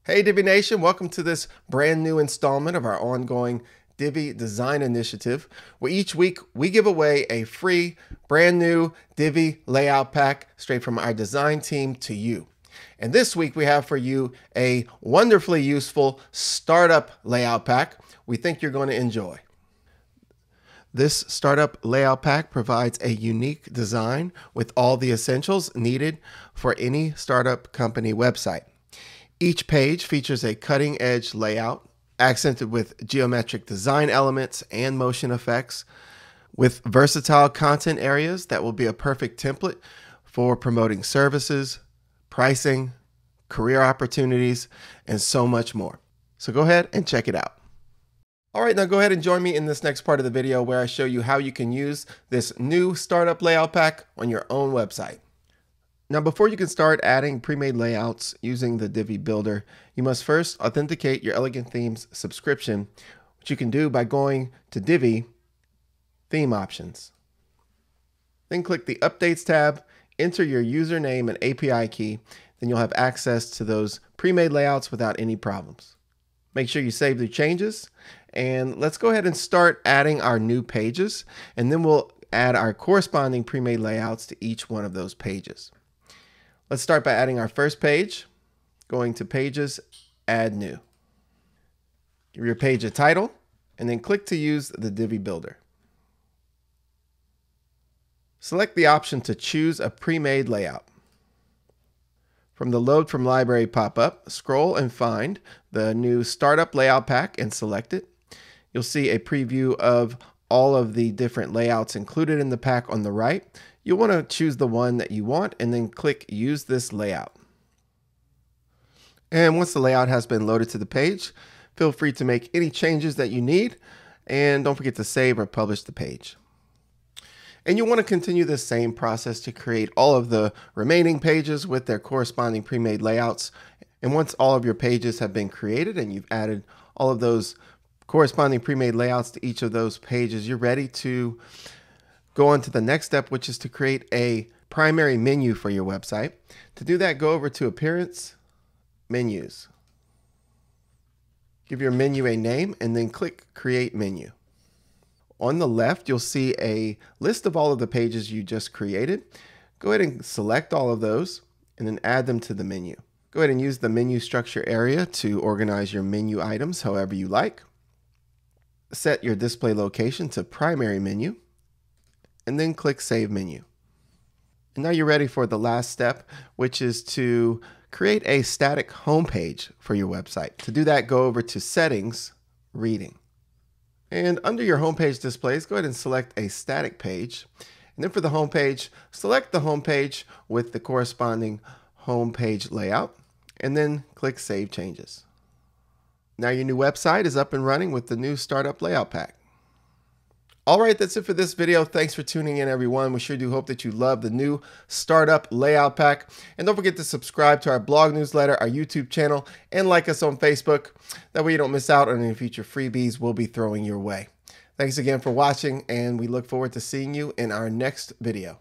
Hey Divi Nation, welcome to this brand new installment of our ongoing Divi Design Initiative, where each week we give away a free brand new Divi Layout Pack straight from our design team to you. And this week we have for you a wonderfully useful startup layout pack we think you're going to enjoy. This startup layout pack provides a unique design with all the essentials needed for any startup company website. Each page features a cutting-edge layout, accented with geometric design elements and motion effects, with versatile content areas that will be a perfect template for promoting services, pricing, career opportunities, and so much more. So go ahead and check it out. All right, now go ahead and join me in this next part of the video where I show you how you can use this new startup layout pack on your own website. Now, before you can start adding pre-made layouts using the Divi Builder, you must first authenticate your Elegant Themes subscription, which you can do by going to Divi, Theme Options. Then click the Updates tab, enter your username and API key, then you'll have access to those pre-made layouts without any problems. Make sure you save the changes, and let's go ahead and start adding our new pages, and then we'll add our corresponding pre-made layouts to each one of those pages. Let's start by adding our first page, going to Pages, Add New. Give your page a title, and then click to use the Divi Builder. Select the option to choose a pre-made layout. From the Load from Library pop-up, scroll and find the new Startup Layout Pack and select it. You'll see a preview of all of the different layouts included in the pack on the right. You'll want to choose the one that you want and then click Use this layout. And once the layout has been loaded to the page, feel free to make any changes that you need, and don't forget to save or publish the page. And you'll want to continue the same process to create all of the remaining pages with their corresponding pre-made layouts. And once all of your pages have been created and you've added all of those corresponding pre-made layouts to each of those pages, you're ready to go on to the next step, which is to create a primary menu for your website. To do that, go over to Appearance, Menus. Give your menu a name and then click Create Menu. On the left, you'll see a list of all of the pages you just created. Go ahead and select all of those and then add them to the menu. Go ahead and use the menu structure area to organize your menu items however you like. Set your display location to primary menu and then click Save Menu. And now you're ready for the last step, which is to create a static home page for your website. To do that, go over to Settings, Reading. And under your homepage displays, go ahead and select a static page. And then for the home page, select the home page with the corresponding home page layout, and then click Save Changes. Now your new website is up and running with the new Startup Layout Pack. All right, that's it for this video. Thanks for tuning in, everyone. We sure do hope that you love the new Startup Layout Pack. And don't forget to subscribe to our blog newsletter, our YouTube channel, and like us on Facebook. That way you don't miss out on any future freebies we'll be throwing your way. Thanks again for watching, and we look forward to seeing you in our next video.